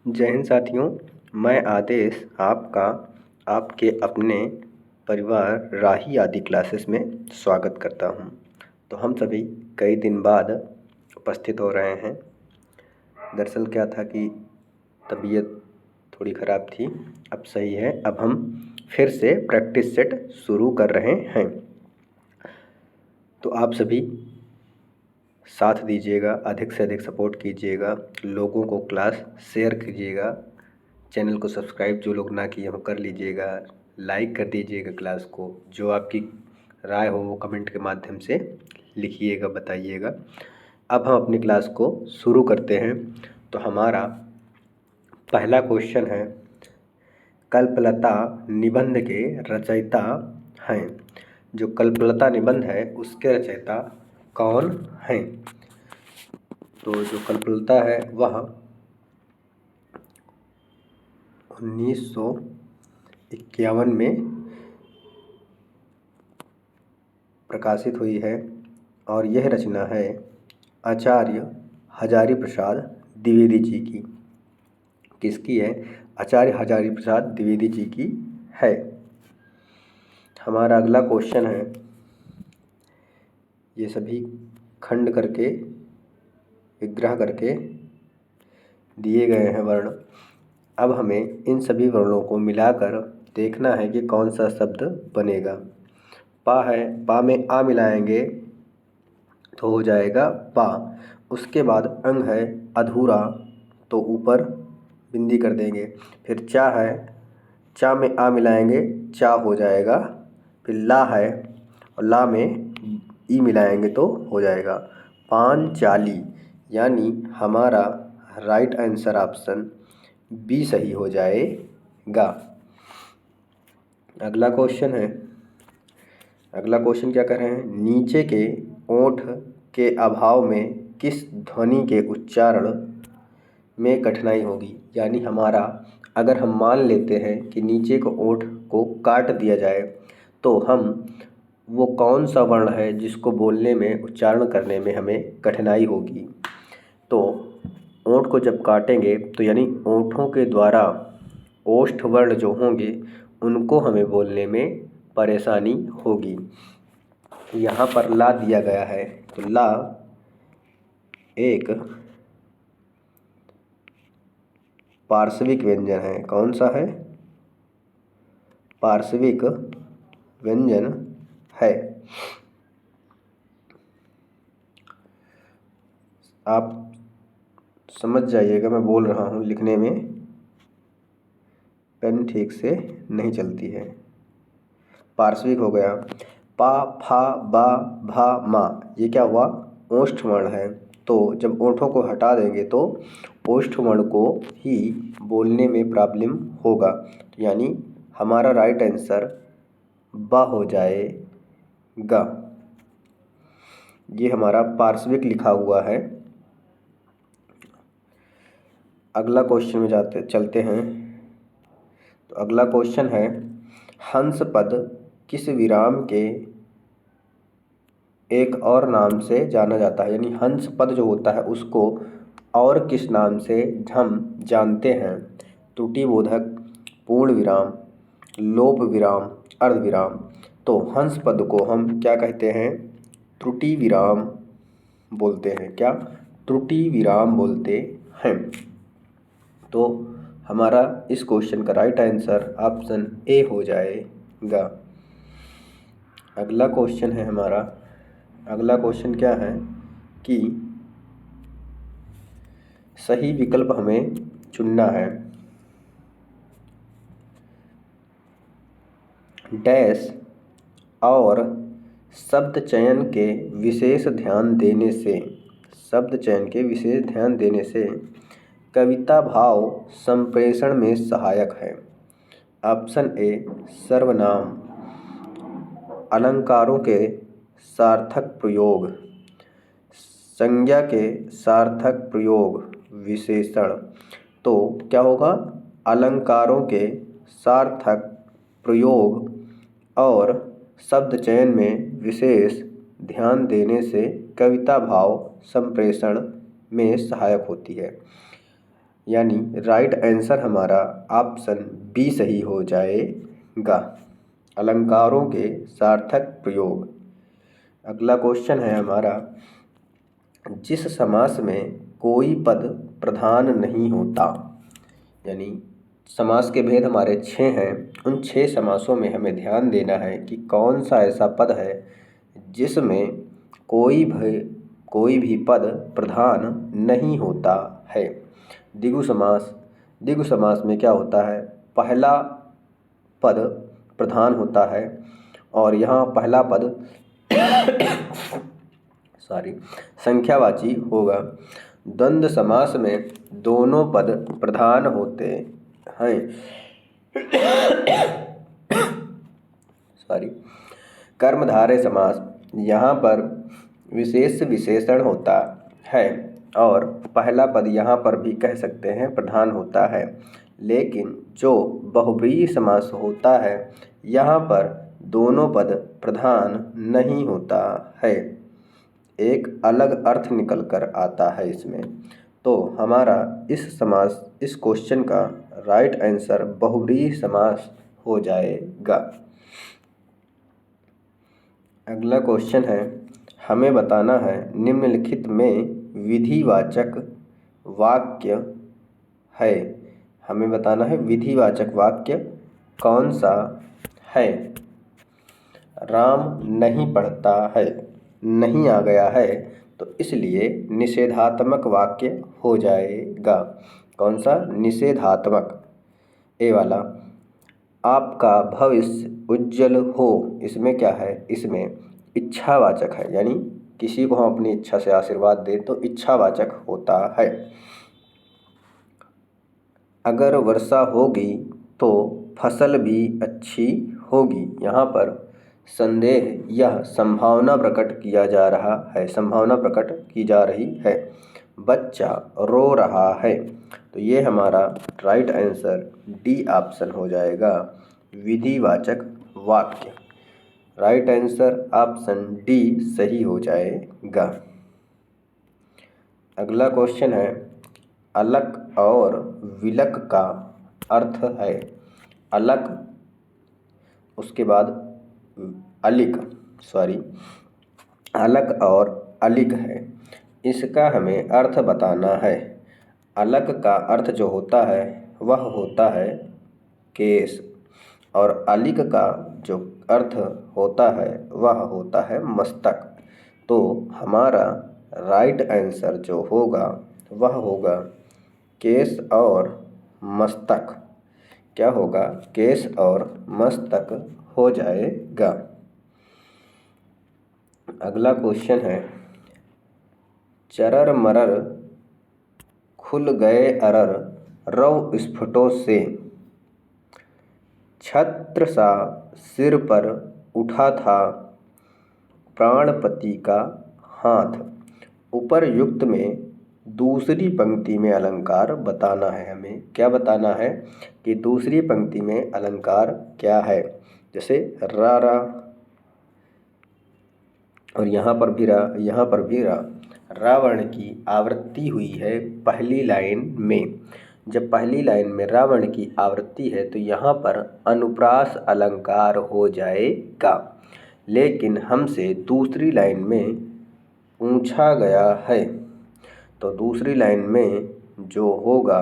जय हिंद साथियों। मैं आदेश आपका आपके अपने परिवार राही आदि क्लासेस में स्वागत करता हूं। तो हम सभी कई दिन बाद उपस्थित हो रहे हैं। दरअसल क्या था कि तबीयत थोड़ी ख़राब थी, अब सही है। अब हम फिर से प्रैक्टिस सेट शुरू कर रहे हैं। तो आप सभी साथ दीजिएगा, अधिक से अधिक सपोर्ट कीजिएगा, लोगों को क्लास शेयर कीजिएगा, चैनल को सब्सक्राइब जो लोग ना किए हो कर लीजिएगा, लाइक कर दीजिएगा क्लास को। जो आपकी राय हो वो कमेंट के माध्यम से लिखिएगा, बताइएगा। अब हम अपनी क्लास को शुरू करते हैं। तो हमारा पहला क्वेश्चन है, कल्पलता निबंध के रचयिता हैं। जो कल्पलता निबंध है उसके रचयिता कौन हैं? तो जो कल्पलता है वह 1951 में प्रकाशित हुई है और यह रचना है आचार्य हजारी प्रसाद द्विवेदी जी की। किसकी है? आचार्य हजारी प्रसाद द्विवेदी जी की है। हमारा अगला क्वेश्चन है, ये सभी खंड करके विग्रह करके दिए गए हैं वर्ण। अब हमें इन सभी वर्णों को मिलाकर देखना है कि कौन सा शब्द बनेगा। पा है, पा में आ मिलाएंगे तो हो जाएगा पा। उसके बाद अंग है अधूरा, तो ऊपर बिंदी कर देंगे। फिर चा है, चा में आ मिलाएंगे चा हो जाएगा। फिर ला है और ला में ई मिलाएंगे तो हो जाएगा पांचाली। यानी हमारा राइट आंसर ऑप्शन बी सही हो जाएगा। अगला क्वेश्चन है, अगला क्वेश्चन क्या कर रहे हैं, नीचे के ओठ के अभाव में किस ध्वनि के उच्चारण में कठिनाई होगी। यानी हमारा अगर हम मान लेते हैं कि नीचे के ओठ को काट दिया जाए तो हम वो कौन सा वर्ण है जिसको बोलने में, उच्चारण करने में हमें कठिनाई होगी। तो ओठ को जब काटेंगे तो यानी ओठों के द्वारा ओष्ठ वर्ण जो होंगे उनको हमें बोलने में परेशानी होगी। यहाँ पर ला दिया गया है, तो ला एक पार्श्विक व्यंजन है। कौन सा है? पार्श्विक व्यंजन है। आप समझ जाइएगा, मैं बोल रहा हूँ, लिखने में पेन ठीक से नहीं चलती है। पार्श्विक हो गया। पा, फा, बा, भा, मा, ये क्या हुआ? ओष्ठ वर्ण है। तो जब ओठों को हटा देंगे तो ओष्ठ वर्ण को ही बोलने में प्रॉब्लम होगा। तो यानी हमारा राइट आंसर बा हो जाएगा। ये हमारा पार्श्विक लिखा हुआ है। अगला क्वेश्चन में चलते हैं। तो अगला क्वेश्चन है, हंस पद किस विराम के एक और नाम से जाना जाता है। यानी हंस पद जो होता है उसको और किस नाम से हम जानते हैं। त्रुटि बोधक, पूर्ण विराम, लोप विराम, अर्ध विराम। तो हंस पद को हम क्या कहते हैं? त्रुटि विराम बोलते हैं। क्या? त्रुटि विराम बोलते हैं। तो हमारा इस क्वेश्चन का राइट आंसर ऑप्शन ए हो जाएगा। अगला क्वेश्चन है हमारा, अगला क्वेश्चन क्या है कि सही विकल्प हमें चुनना है। डैश और शब्द चयन के विशेष ध्यान देने से, शब्द चयन के विशेष ध्यान देने से कविता भाव संप्रेषण में सहायक है। ऑप्शन ए सर्वनाम, अलंकारों के सार्थक प्रयोग, संज्ञा के सार्थक प्रयोग, विशेषण। तो क्या होगा? अलंकारों के सार्थक प्रयोग और शब्द चयन में विशेष ध्यान देने से कविता भाव संप्रेषण में सहायक होती है। यानी राइट आंसर हमारा ऑप्शन बी सही हो जाएगा। अलंकारों के सार्थक प्रयोग। अगला क्वेश्चन है हमारा, जिस समास में कोई पद प्रधान नहीं होता, यानी समास के भेद हमारे 6 हैं। उन 6 समासों में हमें ध्यान देना है कि कौन सा ऐसा पद है जिसमें कोई भी पद प्रधान नहीं होता है। द्विगु समास। द्विगु समास में क्या होता है, पहला पद प्रधान होता है और यहाँ पहला पद संख्यावाची होगा। द्वंद्व समास में दोनों पद प्रधान होते हैं। कर्मधारय समास, यहाँ पर विशेष विशेषण होता है और पहला पद यहाँ पर भी कह सकते हैं प्रधान होता है, लेकिन जो बहुव्रीहि समास होता है यहाँ पर दोनों पद प्रधान नहीं होता है, एक अलग अर्थ निकल कर आता है इसमें। तो हमारा इस क्वेश्चन का राइट आंसर बहुव्रीहि समास हो जाएगा। अगला क्वेश्चन है, हमें बताना है निम्नलिखित में विधिवाचक वाक्य है। हमें बताना है विधिवाचक वाक्य कौन सा है। राम नहीं पढ़ता है, नहीं आ गया है, तो इसलिए निषेधात्मक वाक्य हो जाएगा। कौन सा, निषेधात्मक। ए वाला, आपका भविष्य उज्जवल हो, इसमें क्या है, इसमें इच्छावाचक है, यानी किसी को हम अपनी इच्छा से आशीर्वाद दें तो इच्छावाचक होता है। अगर वर्षा होगी तो फसल भी अच्छी होगी, यहाँ पर संदेह यह संभावना प्रकट किया जा रहा है, संभावना प्रकट की जा रही है। बच्चा रो रहा है, तो ये हमारा राइट आंसर डी ऑप्शन हो जाएगा, विधिवाचक वाक्य। राइट आंसर ऑप्शन डी सही हो जाएगा। अगला क्वेश्चन है, अलक और विलक का अर्थ है। अलक, उसके बाद अलक और अलिक है, इसका हमें अर्थ बताना है। अलक का अर्थ जो होता है वह होता है केश और अलिक का जो अर्थ होता है वह होता है मस्तक। तो हमारा राइट आंसर जो होगा वह होगा केश और मस्तक। क्या होगा, केश और मस्तक हो जाएगा। अगला क्वेश्चन है, चरर मरर खुल गए अरर रव स्फुटों से, छत्र सा सिर पर उठा था प्राणपति का हाथ। उपरयुक्त में दूसरी पंक्ति में अलंकार बताना है। हमें क्या बताना है कि दूसरी पंक्ति में अलंकार क्या है। जैसे रा रा और यहाँ पर भी रा, यहाँ पर भी रा। रावण की आवृत्ति हुई है पहली लाइन में। जब पहली लाइन में रावण की आवृत्ति है तो यहाँ पर अनुप्रास अलंकार हो जाएगा, लेकिन हमसे दूसरी लाइन में पूछा गया है तो दूसरी लाइन में जो होगा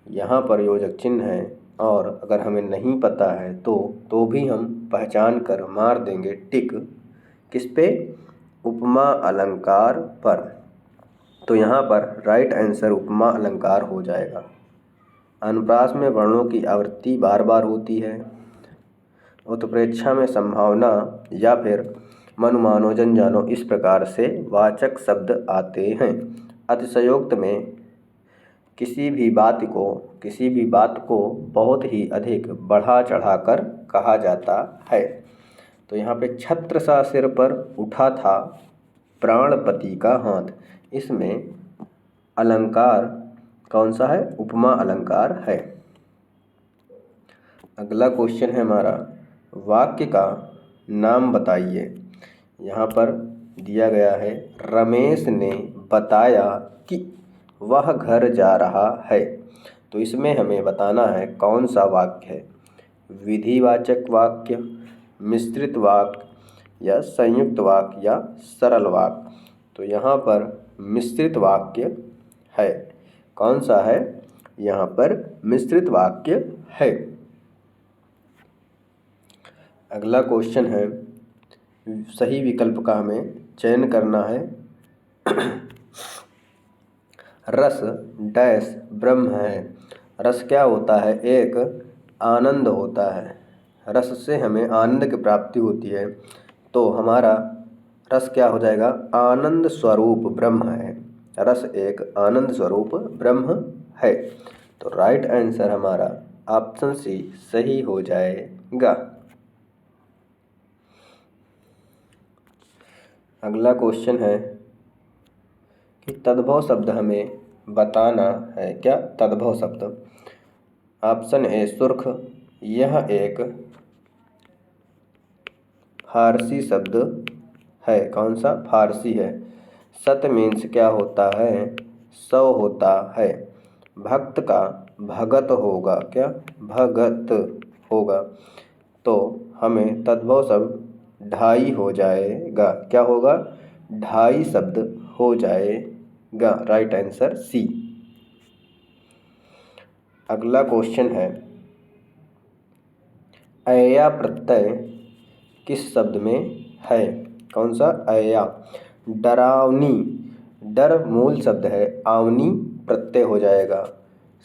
यहाँ पर योजक चिन्ह है, और अगर हमें नहीं पता है तो भी हम पहचान कर मार देंगे टिक। किस पे, उपमा अलंकार पर। तो यहाँ पर राइट आंसर उपमा अलंकार हो जाएगा। अनुप्रास में वर्णों की आवृत्ति बार बार होती है। उत्प्रेक्षा में संभावना या फिर मनु मानो जन जानो, इस प्रकार से वाचक शब्द आते हैं। अतिशयोक्त में किसी भी बात को बहुत ही अधिक बढ़ा चढ़ाकर कहा जाता है। तो यहाँ पे छत्र सा सिर पर उठा था प्राणपति का हाथ, इसमें अलंकार कौन सा है, उपमा अलंकार है। अगला क्वेश्चन है हमारा, वाक्य का नाम बताइए। यहाँ पर दिया गया है रमेश ने बताया कि, वह घर जा रहा है। तो इसमें हमें बताना है कौन सा वाक्य है, विधिवाचक वाक्य, मिश्रित वाक्य या संयुक्त वाक्य या सरल वाक्य। तो यहाँ पर मिश्रित वाक्य है। कौन सा है? यहाँ पर मिश्रित वाक्य है। अगला क्वेश्चन है, सही विकल्प का हमें चयन करना है। रस डैश ब्रह्म है। रस क्या होता है? एक आनंद होता है। रस से हमें आनंद की प्राप्ति होती है, तो हमारा रस क्या हो जाएगा? आनंद स्वरूप ब्रह्म है। रस एक आनंद स्वरूप ब्रह्म है। तो राइट आंसर हमारा ऑप्शन सी सही हो जाएगा। अगला क्वेश्चन है कि तद्भव शब्द हमें बताना है। क्या तद्भव शब्द? ऑप्शन ए सुर्ख, यह एक फारसी शब्द है। कौन सा? फारसी है। सत मीन्स क्या होता है? 100 होता है। भक्त का भगत होगा। क्या? भगत होगा। तो हमें तद्भव शब्द ढाई हो जाएगा। क्या होगा? ढाई शब्द हो जाएगा। Right answer C. अगला क्वेश्चन है, अया प्रत्यय किस शब्द में है? कौन सा? अया। डरावनी, डर मूल शब्द है, आवनी प्रत्यय हो जाएगा।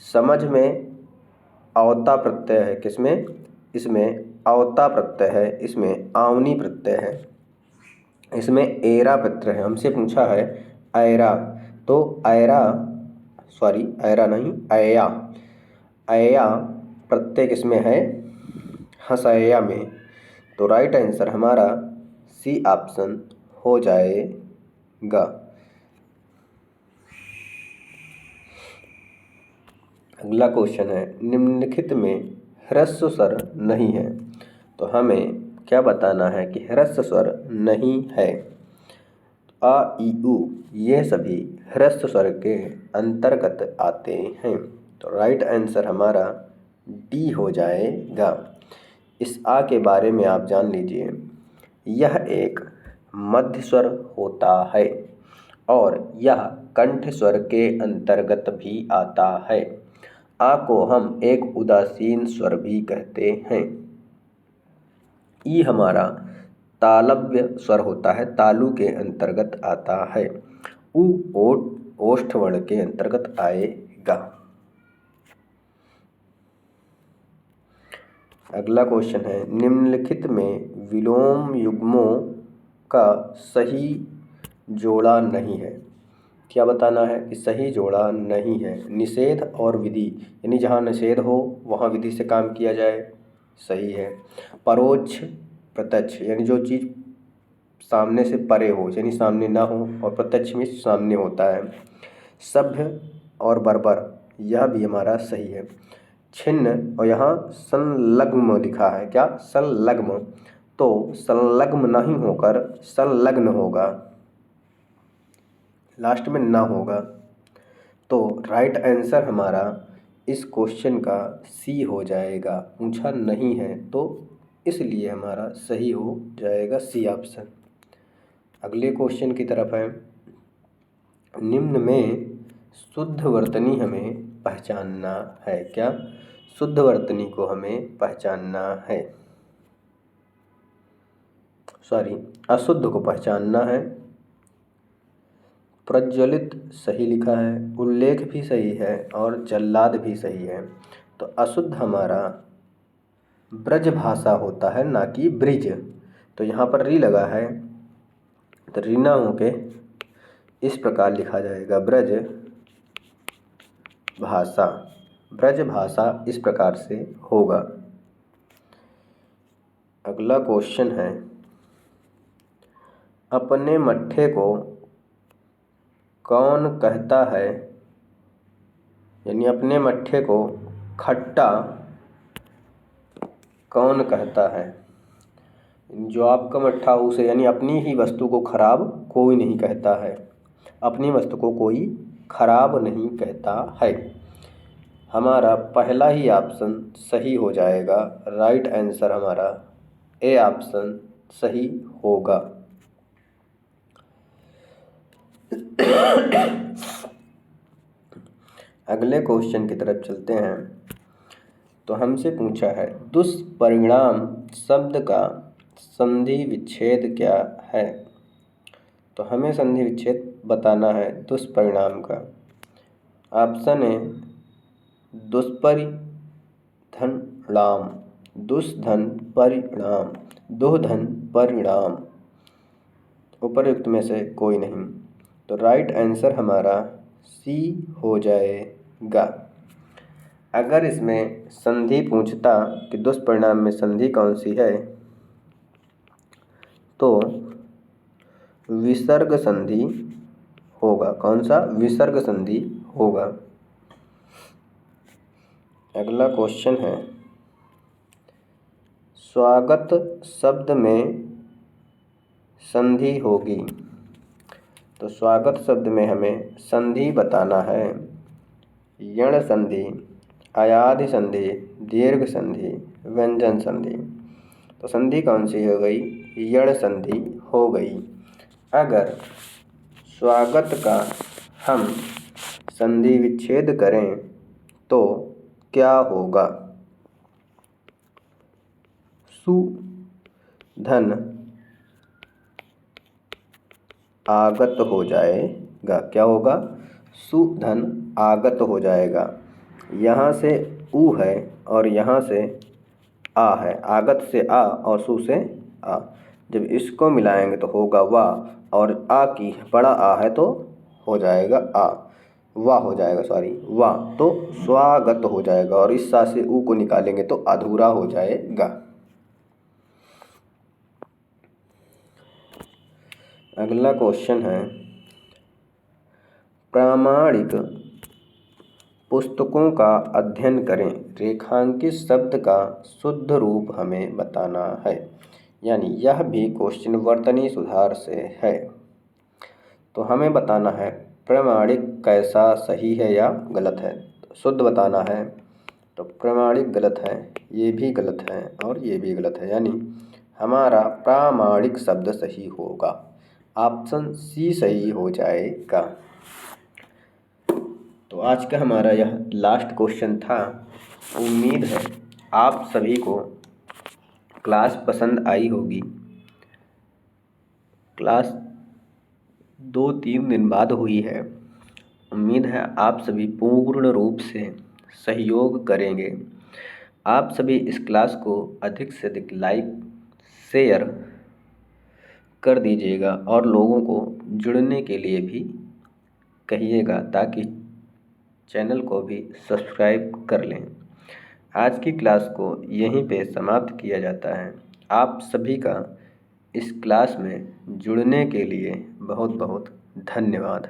समझ में अवता प्रत्यय है। किसमें? इसमें अवता प्रत्यय है, इसमें आवनी प्रत्यय है। इसमें एरा प्रत्यय है। हमसे पूछा है ऐरा, तो ऐरा सॉरी ऐरा नहीं अया, अया प्रत्यय किसमें है? हसैया में। तो राइट आंसर हमारा सी ऑप्शन हो जाएगा। अगला क्वेश्चन है, निम्नलिखित में ह्रस्व स्वर नहीं है। तो हमें क्या बताना है कि ह्रस्व स्वर नहीं है? आ ई उ ये सभी ह्रस्व स्वर के अंतर्गत आते हैं। तो राइट आंसर हमारा डी हो जाएगा। इस आ के बारे में आप जान लीजिए, यह एक मध्य स्वर होता है और यह कंठ स्वर के अंतर्गत भी आता है। आ को हम एक उदासीन स्वर भी कहते हैं। ई हमारा तालव्य स्वर होता है, तालु के अंतर्गत आता है। उ ओष्ठ वर्ण के अंतर्गत आएगा। अगला क्वेश्चन है, निम्नलिखित में विलोम युग्मों का सही जोड़ा नहीं है। क्या बताना है कि सही जोड़ा नहीं है? निषेध और विधि, यानी जहाँ निषेध हो वहाँ विधि से काम किया जाए, सही है। परोक्ष प्रत्यक्ष, यानी जो चीज़ सामने से परे हो, यानी सामने ना हो, और प्रत्यक्ष में सामने होता है। सभ्य और बर्बर, यह भी हमारा सही है। छिन्न और यहाँ संलग्न लिखा है। क्या? संलग्न, तो संलग्न नहीं होकर संलग्न होगा, लास्ट में ना होगा। तो राइट आंसर हमारा इस क्वेश्चन का सी हो जाएगा। पूछा नहीं है तो इसलिए हमारा सही हो जाएगा सी ऑप्शन। अगले क्वेश्चन की तरफ है, निम्न में शुद्ध वर्तनी हमें पहचानना है। क्या? शुद्ध वर्तनी को हमें पहचानना है, सॉरी अशुद्ध को पहचानना है। प्रज्वलित सही लिखा है, उल्लेख भी सही है और जल्लाद भी सही है। तो अशुद्ध हमारा ब्रज भाषा होता है, ना कि ब्रिज। तो यहाँ पर री लगा है, तो रीना होके इस प्रकार लिखा जाएगा, ब्रज भाषा। ब्रज भाषा इस प्रकार से होगा। अगला क्वेश्चन है, अपने मट्ठे को कौन कहता है? यानी अपने मट्ठे को खट्टा कौन कहता है? जो आपका मट्ठा उसे, यानी अपनी ही वस्तु को खराब कोई नहीं कहता है। अपनी वस्तु को कोई खराब नहीं कहता है। हमारा पहला ही ऑप्शन सही हो जाएगा। राइट आंसर हमारा ए ऑप्शन सही होगा। अगले क्वेश्चन की तरफ चलते हैं। तो हमसे पूछा है दुष्परिणाम शब्द का संधि विच्छेद क्या है। तो हमें संधि विच्छेद बताना है दुष्परिणाम का। ऑप्शन ए दुष्परिधन दुष्धन परिणाम, दुधन परिणाम, उपयुक्त में से कोई नहीं। तो राइट आंसर हमारा सी हो जाएगा। अगर इसमें संधि पूछता कि दुष्परिणाम में संधि कौन सी है, तो विसर्ग संधि होगा। कौन सा? विसर्ग संधि होगा। अगला क्वेश्चन है स्वागत शब्द में संधि होगी। तो स्वागत शब्द में हमें संधि बताना है। यण संधि, अयादि संधि, दीर्घ संधि, व्यंजन संधि। तो संधि कौन सी हो गई? यण संधि हो गई। अगर स्वागत का हम संधि विच्छेद करें तो क्या होगा? सु धन आगत हो जाएगा। क्या होगा? सु धन आगत हो जाएगा। यहाँ से उ है और यहाँ से आ है। आगत से आ और सु से आ। जब इसको मिलाएंगे तो होगा वाह, और आ की बड़ा आ है तो हो जाएगा आ, वाह हो जाएगा, सॉरी वाह। तो स्वागत हो जाएगा और इस सा से उ को निकालेंगे तो अधूरा हो जाएगा। अगला क्वेश्चन है प्रामाणिक पुस्तकों का अध्ययन करें। रेखांकित शब्द का शुद्ध रूप हमें बताना है। यानी यह भी क्वेश्चन वर्तनी सुधार से है। तो हमें बताना है प्रामाणिक कैसा सही है या गलत है। शुद्ध बताना है। तो प्रामाणिक गलत है, ये भी गलत है और ये भी गलत है। यानी हमारा प्रामाणिक शब्द सही होगा। ऑप्शन सी सही हो जाएगा। तो आज का हमारा यह लास्ट क्वेश्चन था। उम्मीद है आप सभी को क्लास पसंद आई होगी। क्लास 2-3 दिन बाद हुई है। उम्मीद है आप सभी पूर्ण रूप से सहयोग करेंगे। आप सभी इस क्लास को अधिक से अधिक लाइक शेयर कर दीजिएगा और लोगों को जुड़ने के लिए भी कहिएगा ताकि चैनल को भी सब्सक्राइब कर लें। आज की क्लास को यहीं पे समाप्त किया जाता है। आप सभी का इस क्लास में जुड़ने के लिए बहुत बहुत धन्यवाद।